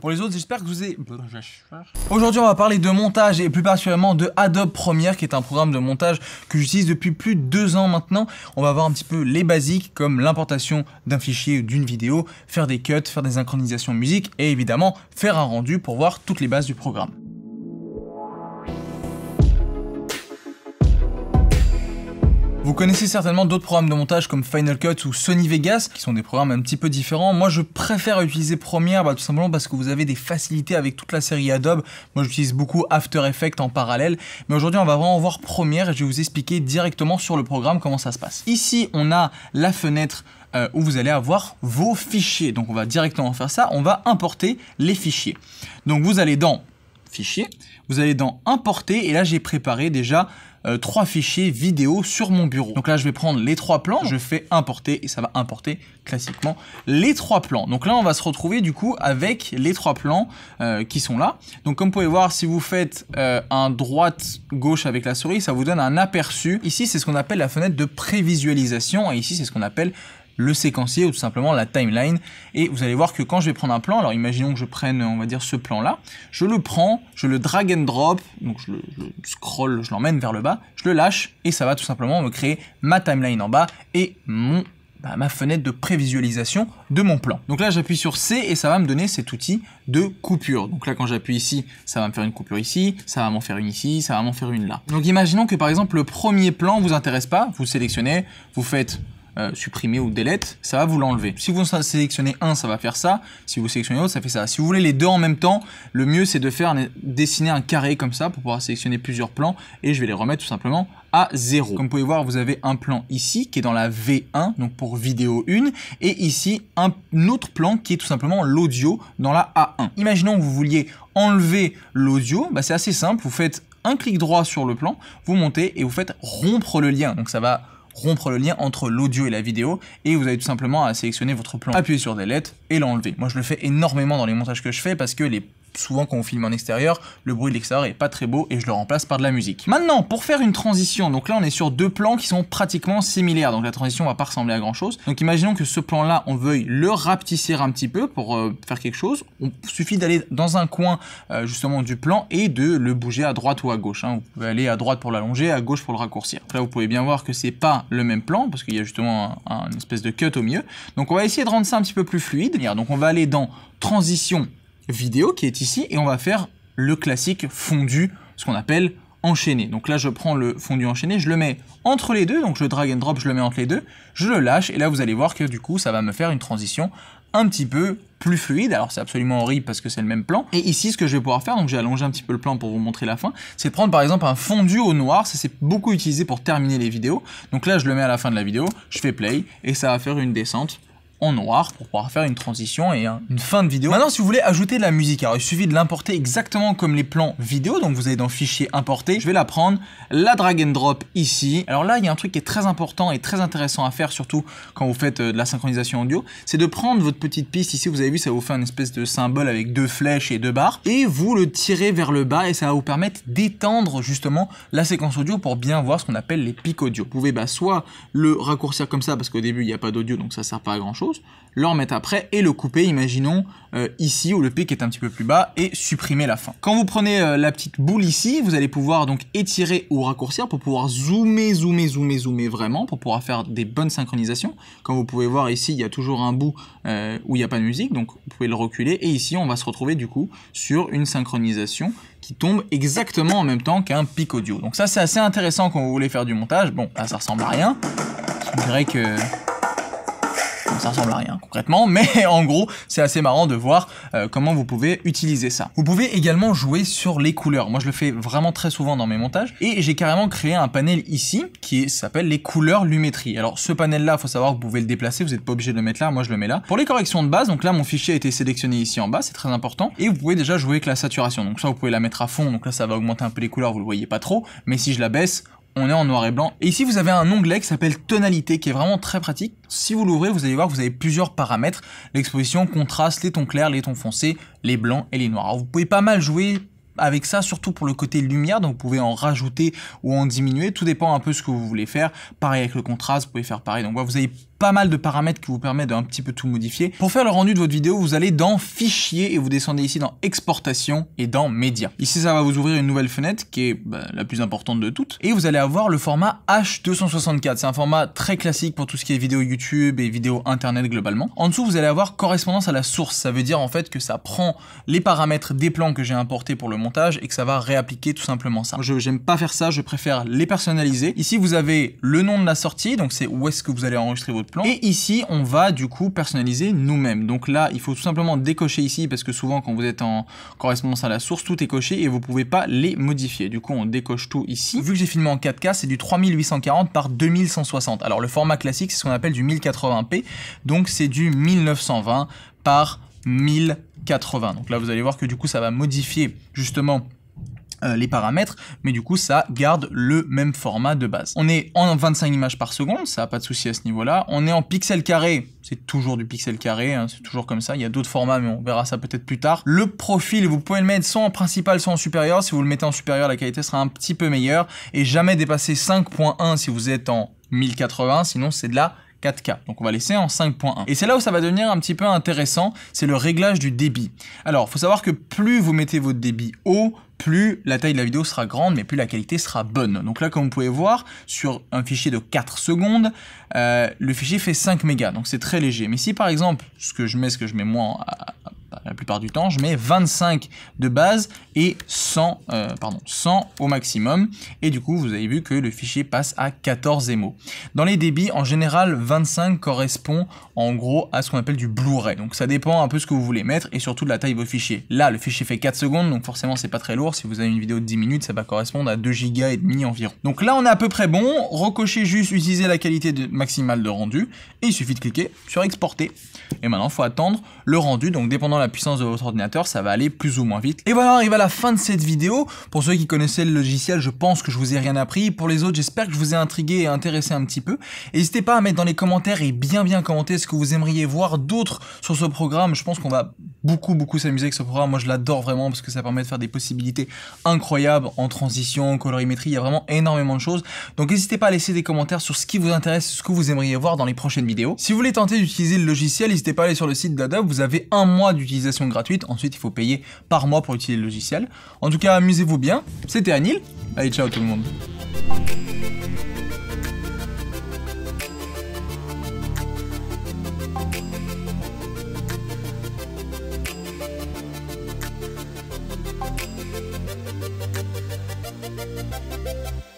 Pour les autres, j'espère que vous avez... Aujourd'hui, on va parler de montage et plus particulièrement de Adobe Premiere, qui est un programme de montage que j'utilise depuis plus de 2 ans maintenant. On va voir un petit peu les basiques comme l'importation d'un fichier ou d'une vidéo, faire des cuts, faire des synchronisations musique et évidemment faire un rendu pour voir toutes les bases du programme. Vous connaissez certainement d'autres programmes de montage comme Final Cut ou Sony Vegas, qui sont des programmes un petit peu différents. Moi, je préfère utiliser Premiere tout simplement parce que vous avez des facilités avec toute la série Adobe. Moi, j'utilise beaucoup After Effects en parallèle. Mais aujourd'hui, on va vraiment voir Premiere et je vais vous expliquer directement sur le programme comment ça se passe. Ici, on a la fenêtre où vous allez avoir vos fichiers. Donc, on va directement faire ça. On va importer les fichiers. Donc, vous allez dans Fichier, vous allez dans Importer et là, j'ai préparé déjà 3 fichiers vidéo sur mon bureau. Donc là, je vais prendre les 3 plans, je fais importer et ça va importer classiquement les 3 plans. Donc là, on va se retrouver du coup avec les 3 plans qui sont là. Donc comme vous pouvez voir, si vous faites un droite-gauche avec la souris, ça vous donne un aperçu. Ici, c'est ce qu'on appelle la fenêtre de prévisualisation et ici, c'est ce qu'on appelle le séquencier ou tout simplement la timeline. Et vous allez voir que quand je vais prendre un plan, alors imaginons que je prenne, on va dire ce plan là, je le prends, je le drag and drop, donc je le scroll, je l'emmène vers le bas, je le lâche et ça va tout simplement me créer ma timeline en bas et ma fenêtre de prévisualisation de mon plan. Donc là, j'appuie sur C et ça va me donner cet outil de coupure. Donc là, quand j'appuie ici, ça va me faire une coupure ici, ça va m'en faire une ici, ça va m'en faire une là. Donc imaginons que par exemple, le premier plan vous intéresse pas, vous sélectionnez, vous faites supprimer ou delete, ça va vous l'enlever. Si vous sélectionnez un, ça va faire ça. Si vous sélectionnez l'autre, ça fait ça. Si vous voulez les deux en même temps, le mieux c'est de dessiner un carré comme ça pour pouvoir sélectionner plusieurs plans et je vais les remettre tout simplement à 0. Comme vous pouvez voir, vous avez un plan ici qui est dans la V1, donc pour vidéo 1, et ici un autre plan qui est tout simplement l'audio dans la A1. Imaginons que vous vouliez enlever l'audio, c'est assez simple, vous faites un clic droit sur le plan, vous montez et vous faites rompre le lien. Donc ça va rompre le lien entre l'audio et la vidéo et vous avez tout simplement à sélectionner votre plan, appuyer sur Delete et l'enlever. Moi je le fais énormément dans les montages que je fais parce que souvent quand on filme en extérieur, le bruit de l'extérieur est pas très beau et je le remplace par de la musique. Maintenant, pour faire une transition, donc là on est sur 2 plans qui sont pratiquement similaires, donc la transition va pas ressembler à grand chose. Donc imaginons que ce plan là, on veuille le rapetisser un petit peu pour faire quelque chose. Il suffit d'aller dans un coin justement du plan et de le bouger à droite ou à gauche. Vous pouvez aller à droite pour l'allonger, à gauche pour le raccourcir. Donc là vous pouvez bien voir que c'est pas le même plan parce qu'il y a justement une espèce de cut au milieu. Donc on va essayer de rendre ça un petit peu plus fluide. Donc on va aller dans Transition vidéo qui est ici et on va faire le classique fondu, ce qu'on appelle enchaîné. Donc là je prends le fondu enchaîné, je le mets entre les deux, donc je drag and drop, je le mets entre les deux, je le lâche et là vous allez voir que du coup ça va me faire une transition un petit peu plus fluide. Alors c'est absolument horrible parce que c'est le même plan. Et ici ce que je vais pouvoir faire, donc j'ai allongé un petit peu le plan pour vous montrer la fin, c'est de prendre par exemple un fondu au noir, ça c'est beaucoup utilisé pour terminer les vidéos. Donc là je le mets à la fin de la vidéo, je fais play et ça va faire une descente en noir pour pouvoir faire une transition et une fin de vidéo. Maintenant, si vous voulez ajouter de la musique, alors il suffit de l'importer exactement comme les plans vidéo. Donc vous allez dans Fichier, Importer. Je vais la prendre, la drag and drop ici. Alors là, il y a un truc qui est très important et très intéressant à faire, surtout quand vous faites de la synchronisation audio, c'est de prendre votre petite piste ici. Vous avez vu, ça vous fait une espèce de symbole avec 2 flèches et 2 barres et vous le tirez vers le bas et ça va vous permettre d'étendre justement la séquence audio pour bien voir ce qu'on appelle les pics audio. Vous pouvez soit le raccourcir comme ça parce qu'au début il n'y a pas d'audio donc ça sert pas à grand chose, le remettre après et le couper, imaginons ici où le pic est un petit peu plus bas et supprimer la fin. Quand vous prenez la petite boule ici, vous allez pouvoir donc étirer ou raccourcir pour pouvoir zoomer vraiment, pour pouvoir faire des bonnes synchronisations. Comme vous pouvez voir ici, il y a toujours un bout où il n'y a pas de musique, donc vous pouvez le reculer et ici on va se retrouver du coup sur une synchronisation qui tombe exactement en même temps qu'un pic audio. Donc ça c'est assez intéressant quand vous voulez faire du montage. Bon, là ça ressemble à rien, je dirais que ça ressemble à rien concrètement, mais en gros c'est assez marrant de voir comment vous pouvez utiliser ça. Vous pouvez également jouer sur les couleurs. Moi je le fais vraiment très souvent dans mes montages et j'ai carrément créé un panel ici qui s'appelle les couleurs lumétrie. Alors ce panel là, il faut savoir que vous pouvez le déplacer, vous n'êtes pas obligé de le mettre là, moi je le mets là. Pour les corrections de base, donc là mon fichier a été sélectionné ici en bas, c'est très important, et vous pouvez déjà jouer avec la saturation. Donc ça vous pouvez la mettre à fond, donc là ça va augmenter un peu les couleurs, vous le voyez pas trop, mais si je la baisse, on est en noir et blanc. Et ici, vous avez un onglet qui s'appelle tonalité, qui est vraiment très pratique. Si vous l'ouvrez, vous allez voir que vous avez plusieurs paramètres. L'exposition, contraste, les tons clairs, les tons foncés, les blancs et les noirs. Alors, vous pouvez pas mal jouer avec ça, surtout pour le côté lumière, donc vous pouvez en rajouter ou en diminuer, tout dépend un peu de ce que vous voulez faire. Pareil avec le contraste, vous pouvez faire pareil. Donc voilà, vous avez pas mal de paramètres qui vous permettent d'un petit peu tout modifier. Pour faire le rendu de votre vidéo, vous allez dans Fichier et vous descendez ici dans Exportation et dans Médias. Ici, ça va vous ouvrir une nouvelle fenêtre qui est la plus importante de toutes. Et vous allez avoir le format H264. C'est un format très classique pour tout ce qui est vidéo YouTube et vidéo internet globalement. En dessous, vous allez avoir correspondance à la source. Ça veut dire en fait que ça prend les paramètres des plans que j'ai importés pour le montage et que ça va réappliquer tout simplement ça. J'aime pas faire ça, je préfère les personnaliser. Ici, vous avez le nom de la sortie, donc c'est où est-ce que vous allez enregistrer votre plan. Et ici, on va du coup personnaliser nous-mêmes. Donc là, il faut tout simplement décocher ici parce que souvent quand vous êtes en correspondance à la source, tout est coché et vous pouvez pas les modifier. Du coup, on décoche tout ici. Vu que j'ai filmé en 4K, c'est du 3840 par 2160. Alors le format classique, c'est ce qu'on appelle du 1080p. Donc c'est du 1920 par 1080. Donc là, vous allez voir que du coup, ça va modifier justement les paramètres, mais du coup ça garde le même format de base. On est en 25 images par seconde, ça n'a pas de souci à ce niveau-là. On est en pixels carrés, c'est toujours du pixel carré, hein, c'est toujours comme ça. Il y a d'autres formats, mais on verra ça peut-être plus tard. Le profil, vous pouvez le mettre soit en principal, soit en supérieur. Si vous le mettez en supérieur, la qualité sera un petit peu meilleure, et jamais dépasser 5.1 si vous êtes en 1080, sinon c'est de la 4K. Donc on va laisser en 5.1. Et c'est là où ça va devenir un petit peu intéressant, c'est le réglage du débit. Alors, il faut savoir que plus vous mettez votre débit haut, plus la taille de la vidéo sera grande, mais plus la qualité sera bonne. Donc là, comme vous pouvez voir, sur un fichier de 4 secondes, le fichier fait 5 mégas, donc c'est très léger. Mais si par exemple, ce que je mets moi la plupart du temps, je mets 25 de base et 100 au maximum. Et du coup, vous avez vu que le fichier passe à 14 MO. Dans les débits, en général, 25 correspond en gros à ce qu'on appelle du Blu-ray. Donc ça dépend un peu ce que vous voulez mettre et surtout de la taille de vos fichiers. Là, le fichier fait 4 secondes, donc forcément, c'est pas très lourd. Si vous avez une vidéo de 10 minutes, ça va correspondre à 2 Go et demi environ. Donc là, on est à peu près bon. Recochez juste, utiliser la qualité maximale de rendu. Et il suffit de cliquer sur exporter. Et maintenant, il faut attendre le rendu. Donc dépendant de la puissance de votre ordinateur, ça va aller plus ou moins vite. Et voilà, on arrive à la fin de cette vidéo. Pour ceux qui connaissaient le logiciel, je pense que je vous ai rien appris. Pour les autres, j'espère que je vous ai intrigué et intéressé un petit peu. N'hésitez pas à mettre dans les commentaires et bien commenter ce que vous aimeriez voir d'autres sur ce programme. Je pense qu'on va beaucoup s'amuser avec ce programme. Moi, je l'adore vraiment parce que ça permet de faire des possibilités incroyables en transition, en colorimétrie. Il y a vraiment énormément de choses. Donc n'hésitez pas à laisser des commentaires sur ce qui vous intéresse, ce que vous aimeriez voir dans les prochaines vidéos. Si vous voulez tenter d'utiliser le logiciel, n'hésitez pas à aller sur le site d'Adobe. Vous avez 1 mois d'utilisation gratuite. Ensuite, il faut payer par mois pour utiliser le logiciel. En tout cas, amusez-vous bien. C'était Anil. Allez, ciao tout le monde.